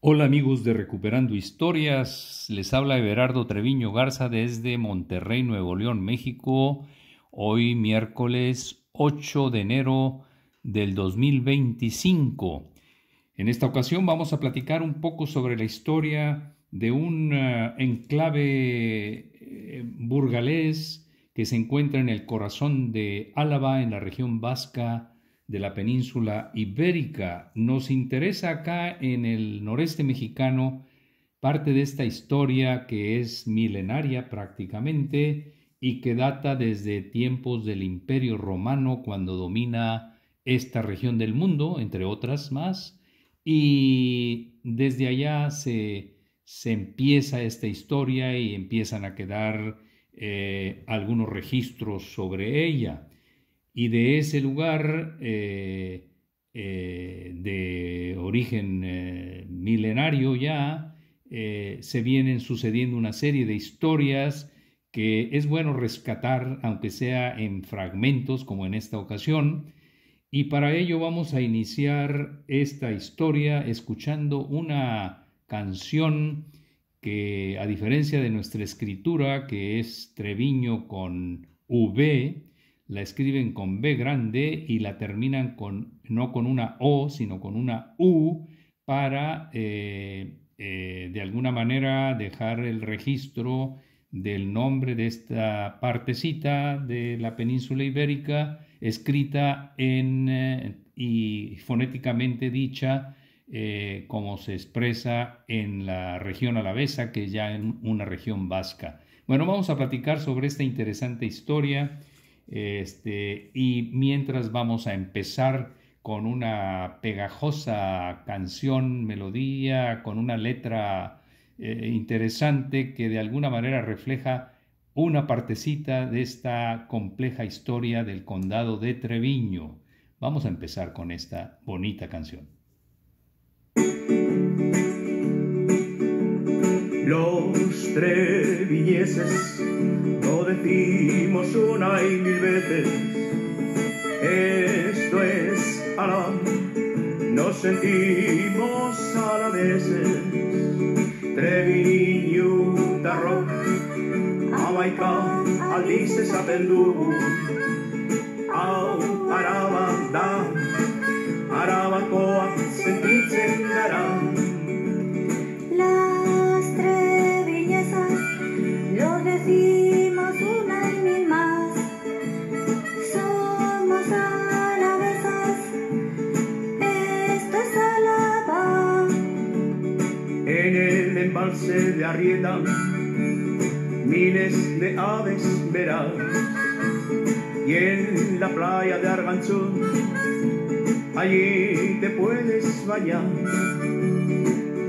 Hola amigos de Recuperando Historias, les habla Everardo Treviño Garza desde Monterrey, Nuevo León, México. Hoy miércoles 8 de enero del 2025. En esta ocasión vamos a platicar un poco sobre la historia de un enclave burgalés que se encuentra en el corazón de Álava, en la región vasca de la península ibérica. Nos interesa acá en el noreste mexicano parte de esta historia que es milenaria prácticamente y que data desde tiempos del Imperio Romano, cuando domina esta región del mundo, entre otras más, y desde allá se empieza esta historia y empiezan a quedar algunos registros sobre ella. Y de ese lugar de origen milenario ya, se vienen sucediendo una serie de historias que es bueno rescatar, aunque sea en fragmentos como en esta ocasión. Y para ello vamos a iniciar esta historia escuchando una canción que, a diferencia de nuestra escritura, que es Treviño con V, la escriben con B grande y la terminan no con una O, sino con una U, para de alguna manera dejar el registro del nombre de esta partecita de la península ibérica, escrita y fonéticamente dicha, como se expresa en la región alavesa, que es ya en una región vasca. Bueno, vamos a platicar sobre esta interesante historia. Y mientras vamos a empezar con una pegajosa canción, melodía, con una letra interesante que de alguna manera refleja una partecita de esta compleja historia del condado de Treviño. Vamos a empezar con esta bonita canción. Los treviñeses lo decimos una y mil veces, esto es Álava, nos sentimos alaveses. Treviño da rock, Amaica, aldiz esaten dugu, hau Araba da, Arabakoak sentitzen gara. Las treviñesas lo decimos una y mil más, somos alavesas, esto es Álava. En el embalse de Arrieta miles de aves verás, y en la playa de Arganzón allí te puedes bañar,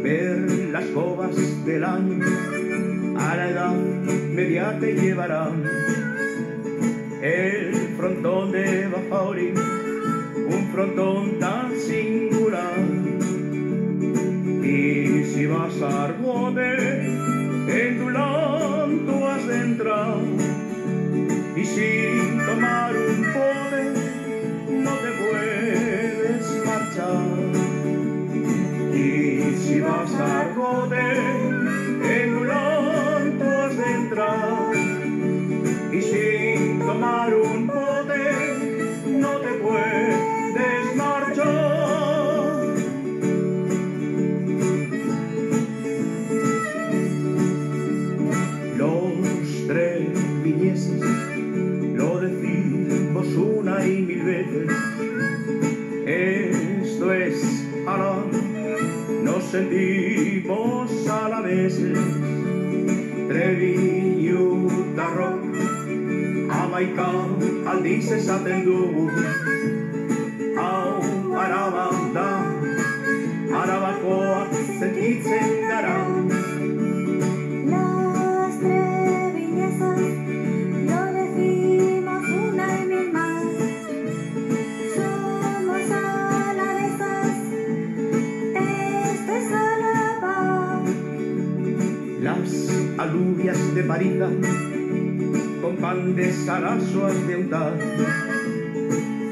ver las cobas del año, a la edad media te llevarán. El frontón de Bajauri, un frontón tan singular. Y si vas a Argote, en Tulán tú has de entrar, y sin tomar un pote no te puedes marchar. Y si vas a Argote, en Tulán tú has de entrar, y sin tomar un pote no te puedes marchar. Los treviñeses lo decimos una y mil veces, esto es Álava, nos sentimos alaveses. Treviño da rock, Amaica, aldiz esaten dugu, hau Araba da, Arabakoak sentitzen gara. Las treviñesas lo decimos una y mil más, somos alavesas, esto es Álava. Las alubias de Parida, con pan de salazo has de untar,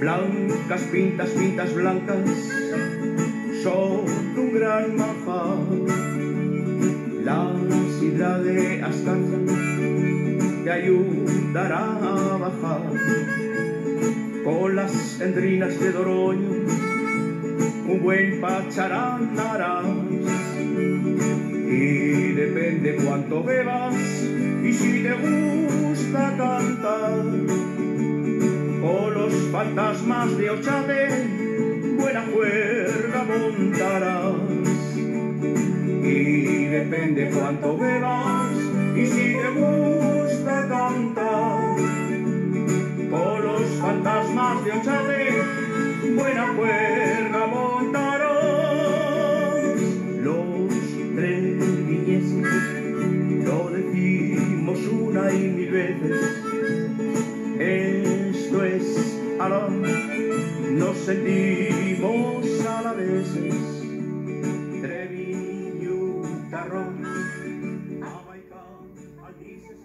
blancas pintas, pintas blancas, son un gran manjar. La sidra de Ascanza te ayudará a bajar. Con las endrinas de Doroño un buen pacharán harás. Y depende cuánto bebas y si te gusta cantar. O los fantasmas de Ochate buena cuerda montarás. Y depende cuánto bebas y si te gusta cantar. Con los fantasmas de Ochate buena cuerda montarás. Los treviñeses lo decimos una y mil veces. Esto es Alón, nos sentimos alaveses. Treviño, Tarrón, Amaica, Aldices,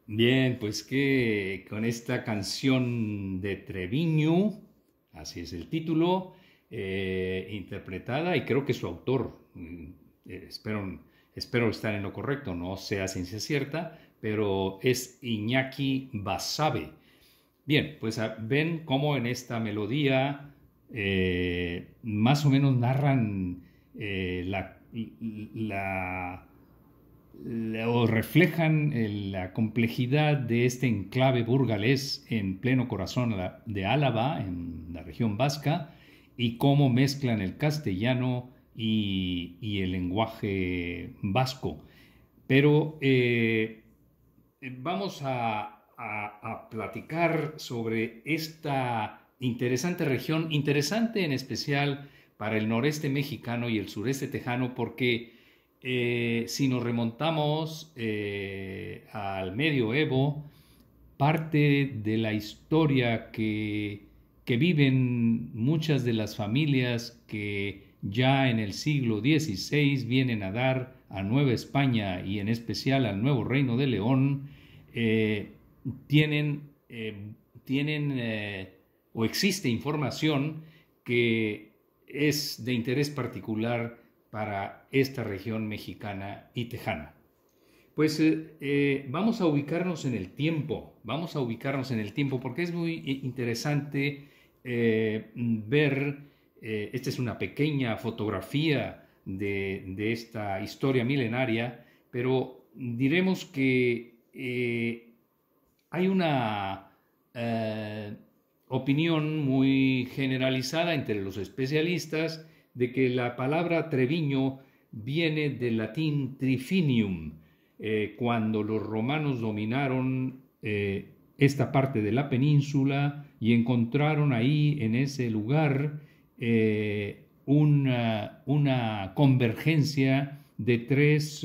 Bien, pues que con esta canción de Treviño, así es el título, interpretada, y creo que su autor, espero estar en lo correcto, no sé a ciencia cierta, pero es Iñaki Basabe. Bien, pues ven cómo en esta melodía más o menos narran o reflejan la complejidad de este enclave burgalés en pleno corazón de Álava, en la región vasca, y cómo mezclan el castellano y el lenguaje vasco. Pero vamos a platicar sobre esta interesante región, interesante en especial para el noreste mexicano y el sureste tejano, porque si nos remontamos al medioevo, parte de la historia que viven muchas de las familias que ya en el siglo XVI vienen a dar a Nueva España y en especial al Nuevo Reino de León, tienen o existe información que es de interés particular para esta región mexicana y tejana. Pues vamos a ubicarnos en el tiempo, porque es muy interesante ver, esta es una pequeña fotografía de esta historia milenaria, pero diremos que hay una opinión muy generalizada entre los especialistas de que la palabra Treviño viene del latín trifinium, cuando los romanos dominaron esta parte de la península y encontraron ahí en ese lugar una convergencia de tres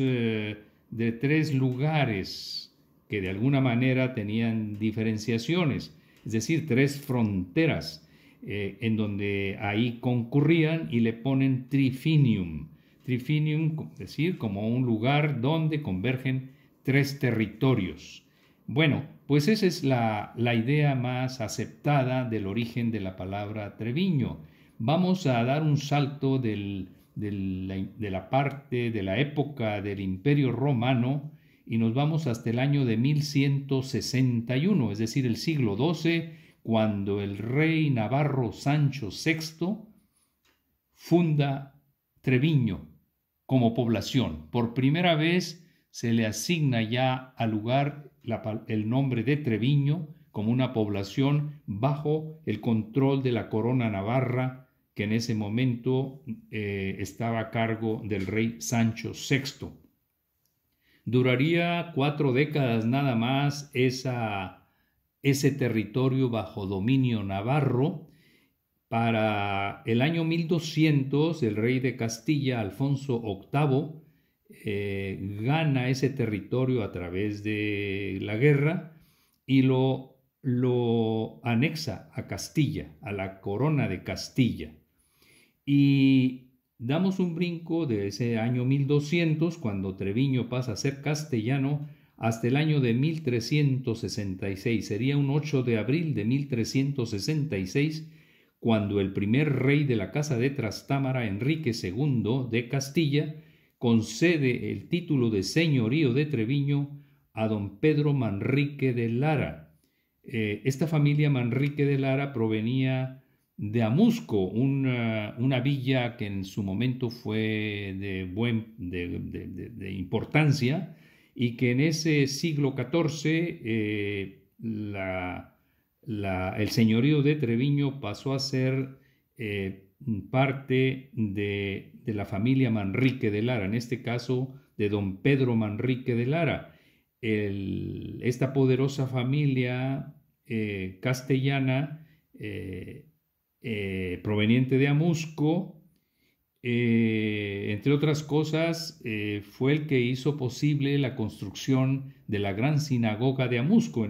lugares que de alguna manera tenían diferenciaciones, es decir, tres fronteras en donde ahí concurrían y le ponen trifinium. Trifinium, es decir, como un lugar donde convergen tres territorios. Bueno, pues esa es la idea más aceptada del origen de la palabra Treviño. Vamos a dar un salto de la parte de la época del Imperio Romano y nos vamos hasta el año de 1161, es decir, el siglo XII, cuando el rey navarro Sancho VI funda Treviño como población. Por primera vez se le asigna ya al lugar el nombre de Treviño como una población bajo el control de la corona navarra, que en ese momento estaba a cargo del rey Sancho VI. Duraría 4 décadas nada más ese territorio bajo dominio navarro. Para el año 1200, el rey de Castilla, Alfonso VIII, gana ese territorio a través de la guerra y lo anexa a Castilla, a la corona de Castilla. Y damos un brinco de ese año 1200, cuando Treviño pasa a ser castellano, hasta el año de 1366. Sería un 8 de abril de 1366 cuando el primer rey de la Casa de Trastámara, Enrique II de Castilla, concede el título de señorío de Treviño a don Pedro Manrique de Lara. Esta familia Manrique de Lara provenía de Amusco, una villa que en su momento fue de importancia y que en ese siglo XIV el señorío de Treviño pasó a ser parte de la familia Manrique de Lara, en este caso de don Pedro Manrique de Lara. Esta poderosa familia castellana proveniente de Amusco, entre otras cosas, fue el que hizo posible la construcción de la gran sinagoga de Amusco.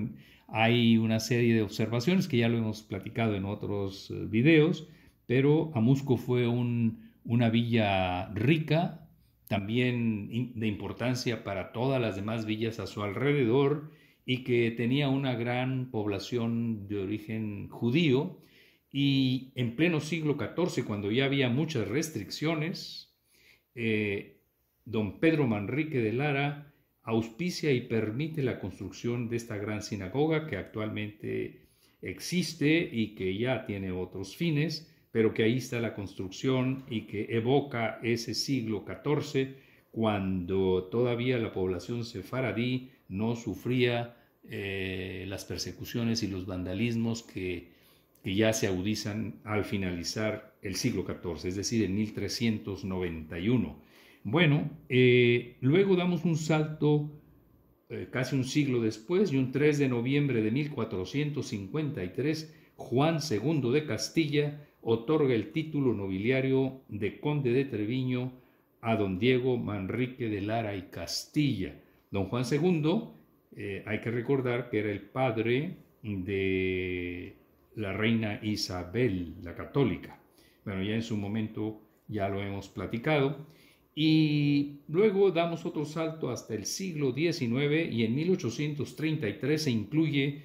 Hay una serie de observaciones que ya lo hemos platicado en otros videos, pero Amusco fue una villa rica, también de importancia para todas las demás villas a su alrededor, y que tenía una gran población de origen judío. Y en pleno siglo XIV, cuando ya había muchas restricciones, don Pedro Manrique de Lara auspicia y permite la construcción de esta gran sinagoga que actualmente existe y que ya tiene otros fines, pero que ahí está la construcción y que evoca ese siglo XIV, cuando todavía la población sefaradí no sufría las persecuciones y los vandalismos que ya se agudizan al finalizar el siglo XIV, es decir, en 1391. Bueno, luego damos un salto casi un siglo después, y un 3 de noviembre de 1453, Juan II de Castilla otorga el título nobiliario de conde de Treviño a don Diego Manrique de Lara y Castilla. Don Juan II, hay que recordar que era el padre de la reina Isabel, la católica. Bueno, ya en su momento ya lo hemos platicado. Y luego damos otro salto hasta el siglo XIX, y en 1833 se incluye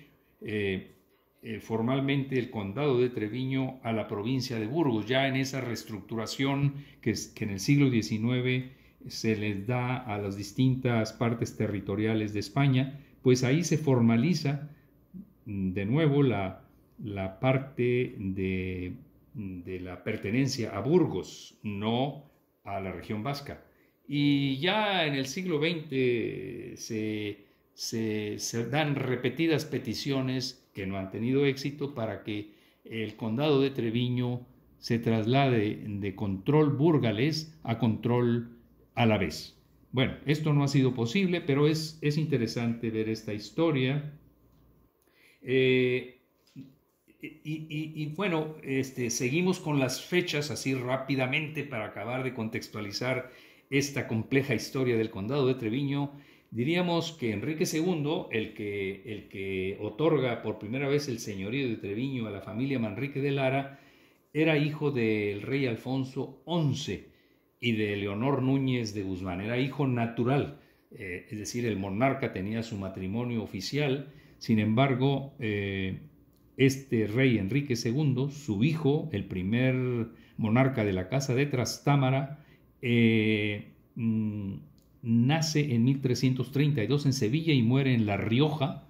formalmente el condado de Treviño a la provincia de Burgos, ya en esa reestructuración que en el siglo XIX se les da a las distintas partes territoriales de España. Pues ahí se formaliza de nuevo la parte de la pertenencia a Burgos, no a la región vasca. Y ya en el siglo XX se dan repetidas peticiones que no han tenido éxito para que el condado de Treviño se traslade de control burgalés a control alavés. Bueno, esto no ha sido posible, pero es interesante ver esta historia. Bueno, seguimos con las fechas así rápidamente para acabar de contextualizar esta compleja historia del condado de Treviño. Diríamos que Enrique II, el que otorga por primera vez el señorío de Treviño a la familia Manrique de Lara, era hijo del rey Alfonso XI y de Leonor Núñez de Guzmán. Era hijo natural, es decir, el monarca tenía su matrimonio oficial. Sin embargo, este rey Enrique II, su hijo, el primer monarca de la Casa de Trastámara, nace en 1332 en Sevilla y muere en La Rioja,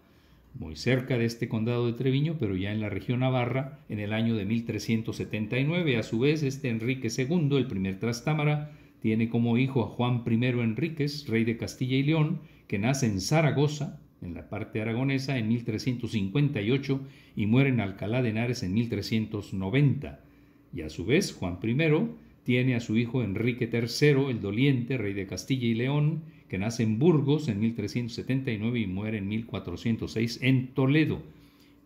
muy cerca de este condado de Treviño, pero ya en la región Navarra, en el año de 1379. A su vez, este Enrique II, el primer Trastámara, tiene como hijo a Juan I Enríquez, rey de Castilla y León, que nace en Zaragoza, en la parte aragonesa, en 1358 y muere en Alcalá de Henares en 1390. Y a su vez, Juan I tiene a su hijo Enrique III, el doliente, rey de Castilla y León, que nace en Burgos en 1379 y muere en 1406 en Toledo.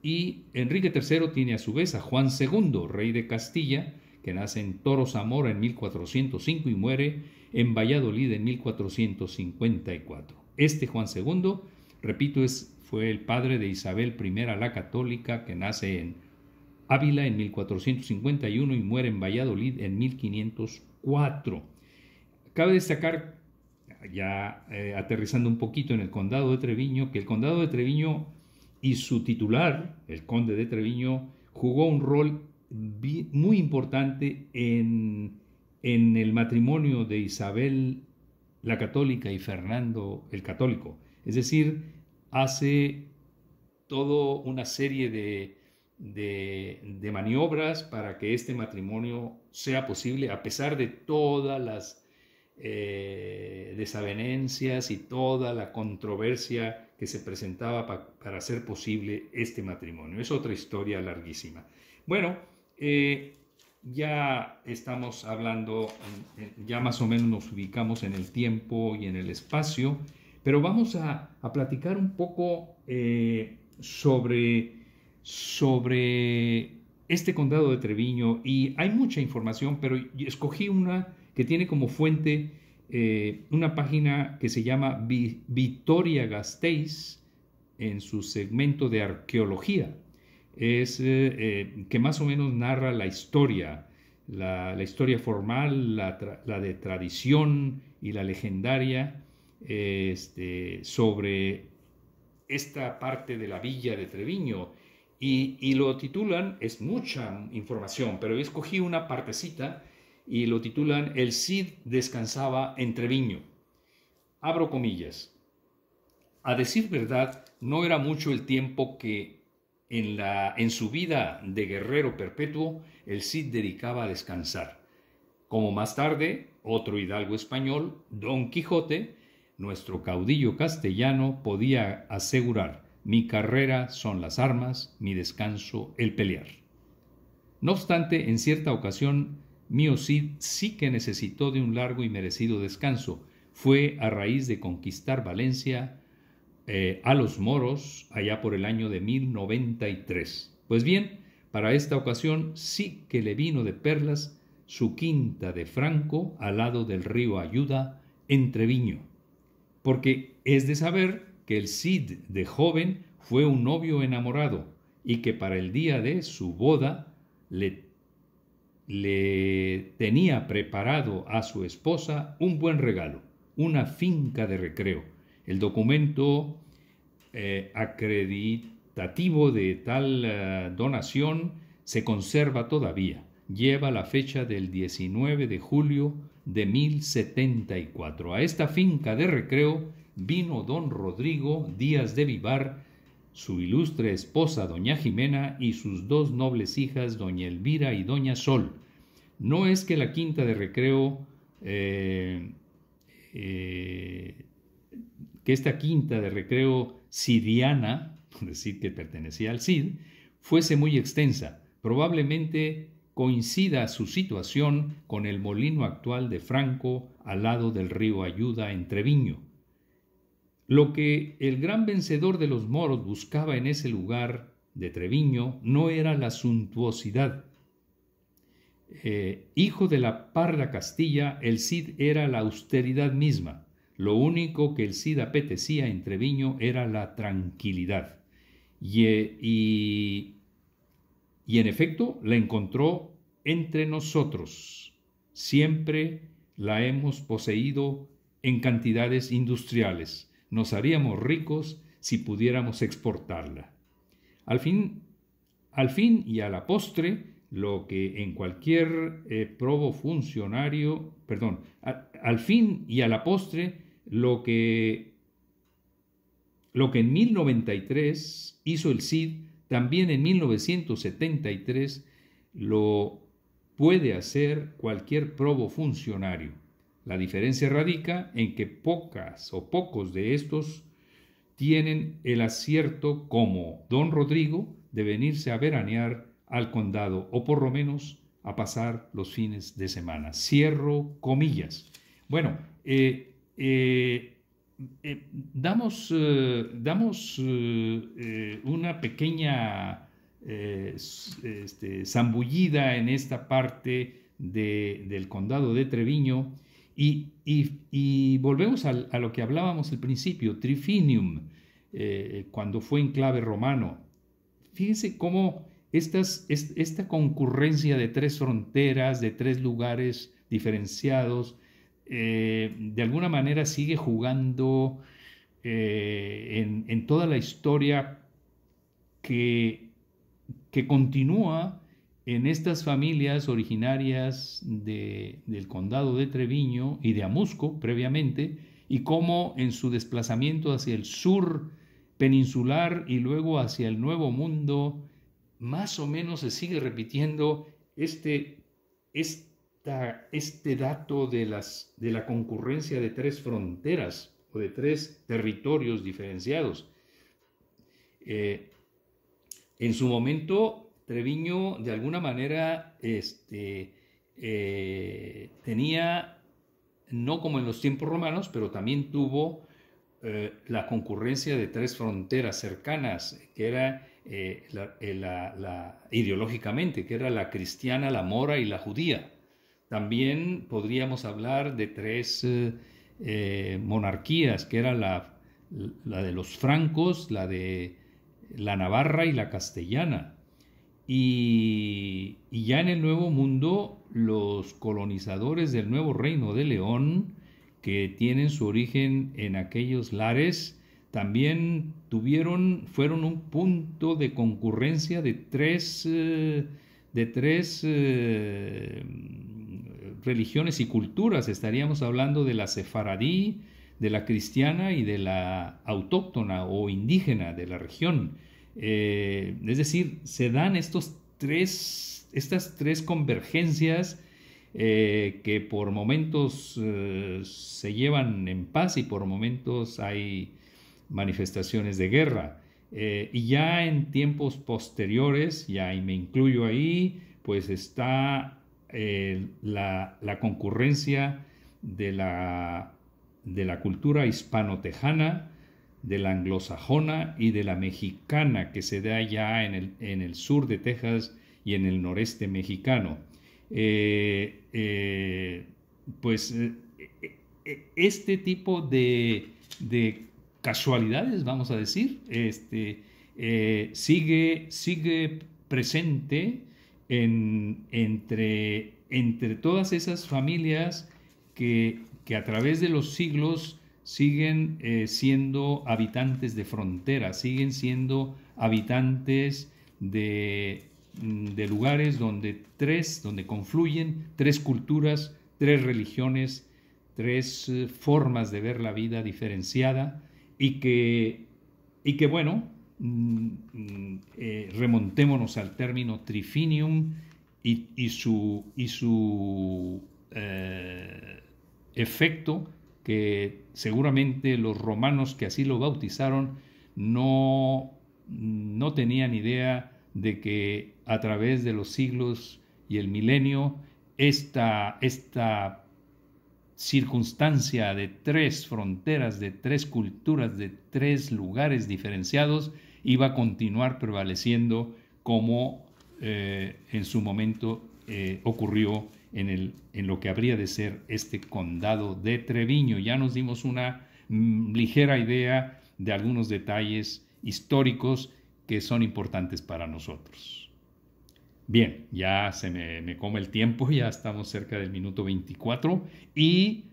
Y Enrique III tiene a su vez a Juan II, rey de Castilla, que nace en Toro Zamora en 1405 y muere en Valladolid en 1454. Este Juan II, repito, fue el padre de Isabel I la Católica, que nace en Ávila en 1451 y muere en Valladolid en 1504. Cabe destacar aterrizando un poquito en el condado de Treviño, que el condado de Treviño y su titular, el conde de Treviño, jugó un rol muy importante en el matrimonio de Isabel la Católica y Fernando el Católico. Es decir, hace toda una serie de maniobras para que este matrimonio sea posible, a pesar de todas las desavenencias y toda la controversia que se presentaba para hacer posible este matrimonio. Es otra historia larguísima. Bueno, ya estamos hablando, ya más o menos nos ubicamos en el tiempo y en el espacio, pero vamos a platicar un poco sobre este condado de Treviño, y hay mucha información, pero escogí una que tiene como fuente una página que se llama Vitoria-Gasteiz en su segmento de arqueología. Es que más o menos narra la historia, la historia formal, la de tradición y la legendaria sobre esta parte de la villa de Treviño. Y lo titulan, es mucha información, pero escogí una partecita y lo titulan El Cid descansaba en Treviño. Abro comillas. A decir verdad, no era mucho el tiempo que en su vida de guerrero perpetuo el Cid dedicaba a descansar. Como más tarde, otro hidalgo español, Don Quijote, nuestro caudillo castellano, podía asegurar: mi carrera son las armas, mi descanso el pelear. No obstante, en cierta ocasión, mío Cid sí que necesitó de un largo y merecido descanso. Fue a raíz de conquistar Valencia a los moros allá por el año de 1093. Pues bien, para esta ocasión sí que le vino de perlas su quinta de Franco al lado del río Ayuda en Treviño. Porque es de saber que el Cid de joven fue un novio enamorado y que para el día de su boda le tenía preparado a su esposa un buen regalo, una finca de recreo. El documento acreditativo de tal donación se conserva todavía. Lleva la fecha del 19 de julio de 1074. A esta finca de recreo vino don Rodrigo Díaz de Vivar, su ilustre esposa doña Jimena y sus dos nobles hijas doña Elvira y doña Sol. No es que la quinta de recreo, que esta quinta de recreo cidiana, es decir, que pertenecía al Cid, fuese muy extensa. Probablemente coincida su situación con el molino actual de Franco al lado del río Ayuda en Treviño. Lo que el gran vencedor de los moros buscaba en ese lugar de Treviño no era la suntuosidad. Hijo de la parda Castilla, el Cid era la austeridad misma. Lo único que el Cid apetecía en Treviño era la tranquilidad. Y en efecto la encontró entre nosotros. Siempre la hemos poseído en cantidades industriales. Nos haríamos ricos si pudiéramos exportarla. Al fin y a la postre, lo que en cualquier probo funcionario, al fin y a la postre, lo que en 1093 hizo el Cid, también en 1973 lo puede hacer cualquier probo funcionario. La diferencia radica en que pocas o pocos de estos tienen el acierto, como don Rodrigo, de venirse a veranear al condado, o por lo menos a pasar los fines de semana. Cierro comillas. Bueno, damos una pequeña zambullida en esta parte del condado de Treviño y volvemos a lo que hablábamos al principio, Trifinium, cuando fue enclave romano. Fíjense cómo esta concurrencia de tres fronteras, de tres lugares diferenciados, de alguna manera sigue jugando en toda la historia que continúa en estas familias originarias del condado de Treviño y de Amusco previamente, y cómo en su desplazamiento hacia el sur peninsular y luego hacia el Nuevo Mundo, más o menos se sigue repitiendo este dato de la concurrencia de tres fronteras o de tres territorios diferenciados. En su momento, Treviño, de alguna manera, tenía, no como en los tiempos romanos, pero también tuvo la concurrencia de tres fronteras cercanas, que era ideológicamente, que era la cristiana, la mora y la judía. También podríamos hablar de tres monarquías, que era la de los francos, la de la navarra y la castellana. Y ya en el Nuevo Mundo, los colonizadores del Nuevo Reino de León, que tienen su origen en aquellos lares, también fueron un punto de concurrencia de tres religiones y culturas. Estaríamos hablando de la sefaradí, de la cristiana y de la autóctona o indígena de la región. Es decir, se dan estas tres convergencias que por momentos se llevan en paz y por momentos hay manifestaciones de guerra. Y ya en tiempos posteriores, y me incluyo ahí, pues está la concurrencia de la cultura hispano-tejana, de la anglosajona y de la mexicana, que se da ya en el sur de Texas y en el noreste mexicano. Este tipo de casualidades, vamos a decir, sigue presente entre todas esas familias que a través de los siglos siguen siendo habitantes de fronteras, siguen siendo habitantes de lugares donde confluyen tres culturas, tres religiones, tres formas de ver la vida diferenciada, y que bueno, remontémonos al término trifinium y su efecto, que seguramente los romanos que así lo bautizaron no tenían idea de que a través de los siglos y el milenio esta circunstancia de tres fronteras, de tres culturas, de tres lugares diferenciados iba a continuar prevaleciendo como en su momento ocurrió en lo que habría de ser este condado de Treviño. Ya nos dimos una ligera idea de algunos detalles históricos que son importantes para nosotros. Bien, ya se me come el tiempo, ya estamos cerca del minuto 24 y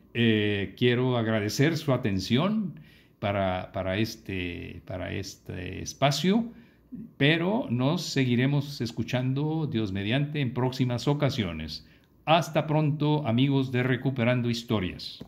quiero agradecer su atención para este espacio, pero nos seguiremos escuchando, Dios mediante, en próximas ocasiones. Hasta pronto, amigos de Recuperando Historias.